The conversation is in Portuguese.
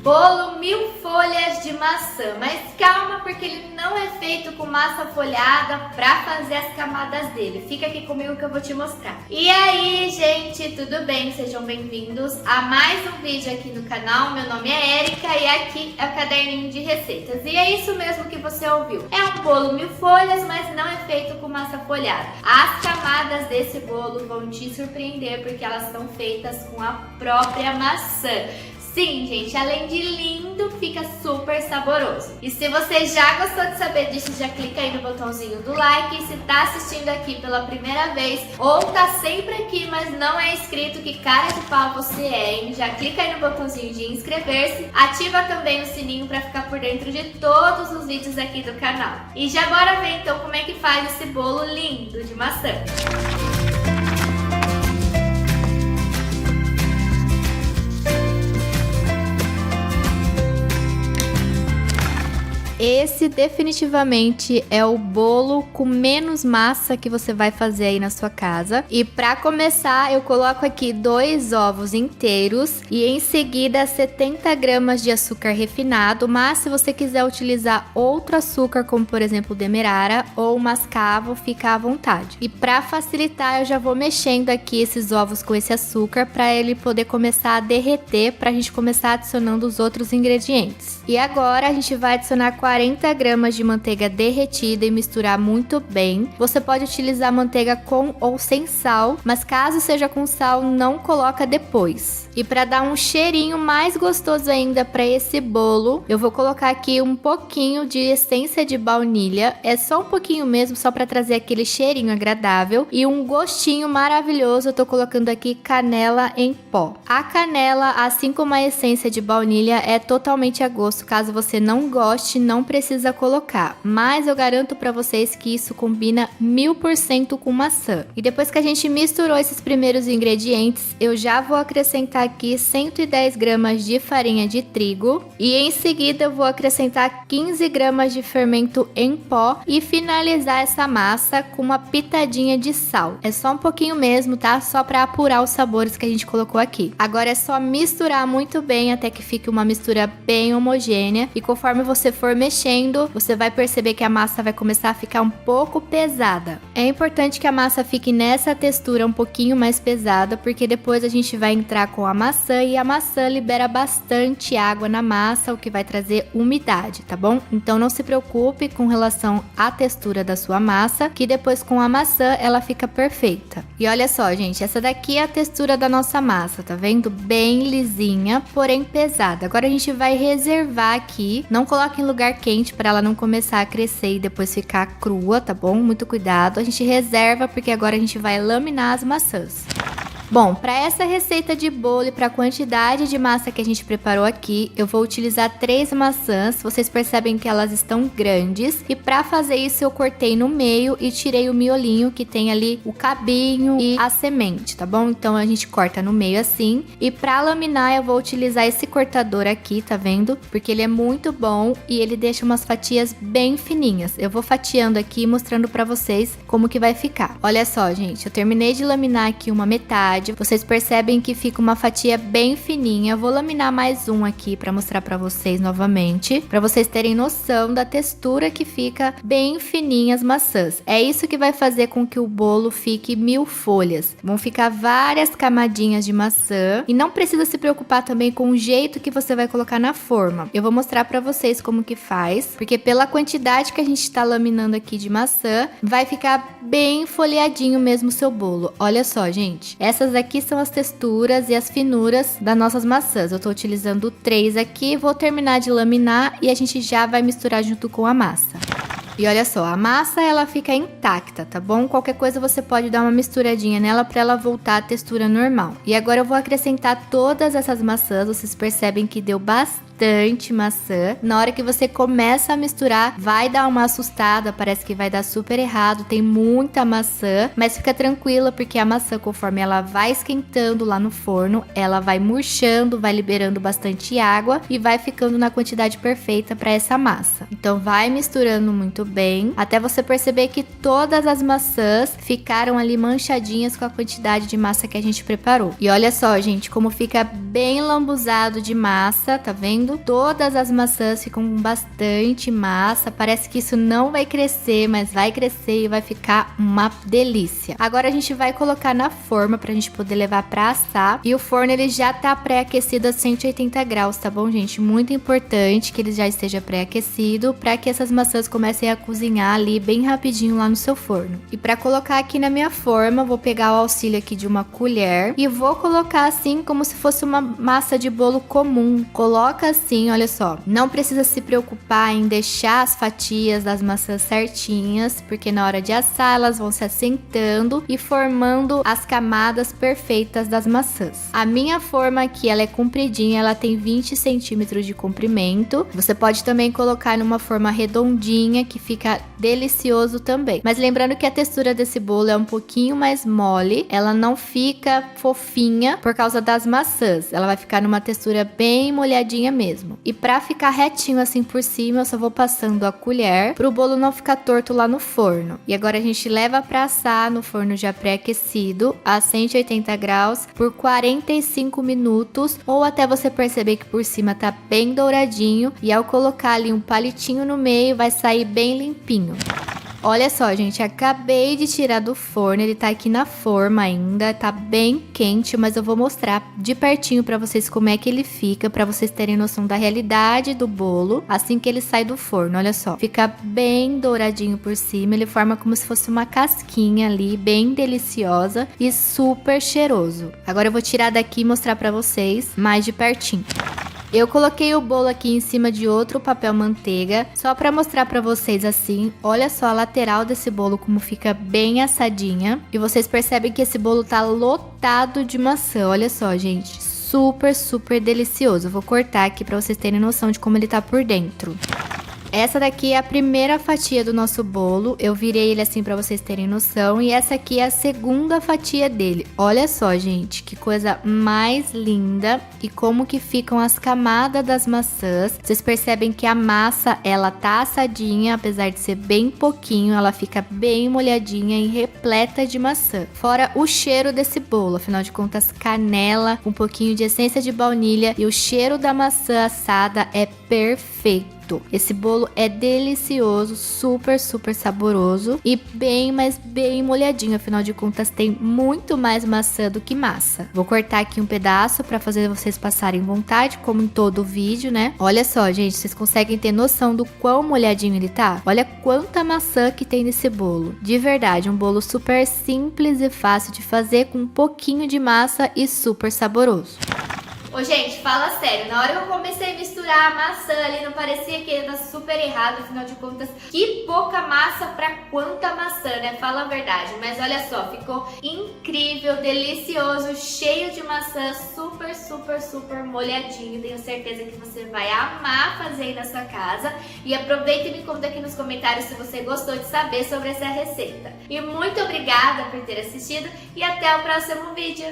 Bolo mil folhas de maçã, mas calma porque ele não é feito com massa folhada pra fazer as camadas dele. Fica aqui comigo que eu vou te mostrar. E aí, gente, tudo bem? Sejam bem-vindos a mais um vídeo aqui no canal. Meu nome é Erika e aqui é o Caderninho de Receitas. E é isso mesmo que você ouviu. É um bolo mil folhas, mas não é feito com massa folhada. As camadas desse bolo vão te surpreender porque elas são feitas com a própria maçã. Sim, gente, além de lindo, fica super saboroso. E se você já gostou de saber disso, já clica aí no botãozinho do like. E se tá assistindo aqui pela primeira vez ou tá sempre aqui, mas não é inscrito, que cara de pau você é, hein? Já clica aí no botãozinho de inscrever-se. Ativa também o sininho pra ficar por dentro de todos os vídeos aqui do canal. E já bora ver então como é que faz esse bolo lindo de maçã. Esse definitivamente é o bolo com menos massa que você vai fazer aí na sua casa. E para começar, eu coloco aqui 2 ovos inteiros e em seguida 70 gramas de açúcar refinado. Mas se você quiser utilizar outro açúcar, como por exemplo o demerara ou o mascavo, fica à vontade. E para facilitar, eu já vou mexendo aqui esses ovos com esse açúcar para ele poder começar a derreter, para a gente começar adicionando os outros ingredientes. E agora a gente vai adicionar 40 gramas de manteiga derretida e misturar muito bem. Você pode utilizar manteiga com ou sem sal, mas caso seja com sal, não coloca depois. E para dar um cheirinho mais gostoso ainda para esse bolo, eu vou colocar aqui um pouquinho de essência de baunilha. É só um pouquinho mesmo, só para trazer aquele cheirinho agradável. E um gostinho maravilhoso, eu tô colocando aqui canela em pó. A canela, assim como a essência de baunilha, é totalmente a gosto. Caso você não goste, não precisa colocar. Mas eu garanto para vocês que isso combina 1000% com maçã. E depois que a gente misturou esses primeiros ingredientes, eu já vou acrescentar aqui 110 gramas de farinha de trigo e em seguida eu vou acrescentar 15 gramas de fermento em pó e finalizar essa massa com uma pitadinha de sal. É só um pouquinho mesmo, tá? Só para apurar os sabores que a gente colocou aqui. Agora é só misturar muito bem até que fique uma mistura bem homogênea e conforme você for mexendo, você vai perceber que a massa vai começar a ficar um pouco pesada. É importante que a massa fique nessa textura um pouquinho mais pesada, porque depois a gente vai entrar com a maçã e a maçã libera bastante água na massa, o que vai trazer umidade, tá bom? Então não se preocupe com relação à textura da sua massa, que depois com a maçã ela fica perfeita. E olha só, gente, essa daqui é a textura da nossa massa, tá vendo? Bem lisinha, porém pesada. Agora a gente vai reservar aqui, não coloque em lugar quente para ela não começar a crescer e depois ficar crua, tá bom? Muito cuidado, a gente reserva porque agora a gente vai laminar as maçãs. Bom, para essa receita de bolo e para a quantidade de massa que a gente preparou aqui, eu vou utilizar 3 maçãs. Vocês percebem que elas estão grandes e para fazer isso eu cortei no meio e tirei o miolinho que tem ali o cabinho e a semente, tá bom? Então a gente corta no meio assim e para laminar eu vou utilizar esse cortador aqui, tá vendo? Porque ele é muito bom e ele deixa umas fatias bem fininhas. Eu vou fatiando aqui mostrando para vocês como que vai ficar. Olha só, gente, eu terminei de laminar aqui uma metade. Vocês percebem que fica uma fatia bem fininha. Eu vou laminar mais um aqui para mostrar para vocês novamente, para vocês terem noção da textura que fica bem fininha as maçãs. É isso que vai fazer com que o bolo fique 1000 folhas. Vão ficar várias camadinhas de maçã e não precisa se preocupar também com o jeito que você vai colocar na forma. Eu vou mostrar para vocês como que faz, porque pela quantidade que a gente está laminando aqui de maçã, vai ficar bem folheadinho mesmo o seu bolo. Olha só, gente, essas aqui são as texturas e as finuras das nossas maçãs. Eu tô utilizando 3 aqui, vou terminar de laminar e a gente já vai misturar junto com a massa. E olha só, a massa ela fica intacta, tá bom? Qualquer coisa você pode dar uma misturadinha nela para ela voltar à textura normal. E agora eu vou acrescentar todas essas maçãs, vocês percebem que deu bastante maçã. Na hora que você começa a misturar, vai dar uma assustada, parece que vai dar super errado, tem muita maçã, mas fica tranquila porque a maçã, conforme ela vai esquentando lá no forno, ela vai murchando, vai liberando bastante água e vai ficando na quantidade perfeita para essa massa. Então vai misturando muito bem, até você perceber que todas as maçãs ficaram ali manchadinhas com a quantidade de massa que a gente preparou. E olha só, gente, como fica bem lambuzado de massa, tá vendo? vendo? Todas as maçãs ficam com bastante massa. Parece que isso não vai crescer, mas vai crescer e vai ficar uma delícia. Agora a gente vai colocar na forma pra gente poder levar pra assar. E o forno ele já tá pré-aquecido a 180 graus, tá bom, gente? Muito importante que ele já esteja pré-aquecido pra que essas maçãs comecem a cozinhar ali bem rapidinho lá no seu forno. E pra colocar aqui na minha forma, vou pegar o auxílio aqui de uma colher e vou colocar assim como se fosse uma massa de bolo comum. Coloca assim, olha só. Não precisa se preocupar em deixar as fatias das maçãs certinhas, porque na hora de assar elas vão se assentando e formando as camadas perfeitas das maçãs. A minha forma aqui, ela é compridinha, ela tem 20 centímetros de comprimento. Você pode também colocar numa forma redondinha, que fica delicioso também. Mas lembrando que a textura desse bolo é um pouquinho mais mole, ela não fica fofinha por causa das maçãs. Ela vai ficar numa textura bem molhadinha mesmo. E pra ficar retinho assim por cima, eu só vou passando a colher pro bolo não ficar torto lá no forno. E agora a gente leva pra assar no forno já pré-aquecido a 180 graus por 45 minutos, ou até você perceber que por cima tá bem douradinho, e ao colocar ali um palitinho no meio vai sair bem limpinho. Olha só, gente, acabei de tirar do forno, ele tá aqui na forma ainda, tá bem quente, mas eu vou mostrar de pertinho pra vocês como é que ele fica, pra vocês terem noção da realidade do bolo, assim que ele sai do forno, olha só. Fica bem douradinho por cima, ele forma como se fosse uma casquinha ali, bem deliciosa e super cheiroso. Agora eu vou tirar daqui e mostrar pra vocês mais de pertinho. Eu coloquei o bolo aqui em cima de outro papel manteiga, só para mostrar para vocês assim. Olha só a lateral desse bolo como fica bem assadinha. E vocês percebem que esse bolo tá lotado de maçã. Olha só, gente, super, super delicioso. Eu vou cortar aqui para vocês terem noção de como ele tá por dentro. Essa daqui é a primeira fatia do nosso bolo, eu virei ele assim pra vocês terem noção, e essa aqui é a segunda fatia dele. Olha só, gente, que coisa mais linda e como que ficam as camadas das maçãs. Vocês percebem que a massa, ela tá assadinha, apesar de ser bem pouquinho, ela fica bem molhadinha e repleta de maçã. Fora o cheiro desse bolo, afinal de contas, canela, um pouquinho de essência de baunilha e o cheiro da maçã assada é perfeito. Esse bolo é delicioso, super, super saboroso e bem, mas bem molhadinho. Afinal de contas, tem muito mais maçã do que massa. Vou cortar aqui um pedaço para fazer vocês passarem vontade, como em todo o vídeo, né? Olha só, gente, vocês conseguem ter noção do quão molhadinho ele tá? Olha quanta maçã que tem nesse bolo. De verdade, um bolo super simples e fácil de fazer, com um pouquinho de massa e super saboroso. Ô, gente, fala sério, na hora que eu comecei a misturar a maçã ali, não parecia que ia dar super errado, afinal de contas, que pouca massa pra quanta maçã, né? Fala a verdade, mas olha só, ficou incrível, delicioso, cheio de maçã, super, super, super molhadinho. Tenho certeza que você vai amar fazer aí na sua casa. E aproveita e me conta aqui nos comentários se você gostou de saber sobre essa receita. E muito obrigada por ter assistido e até o próximo vídeo.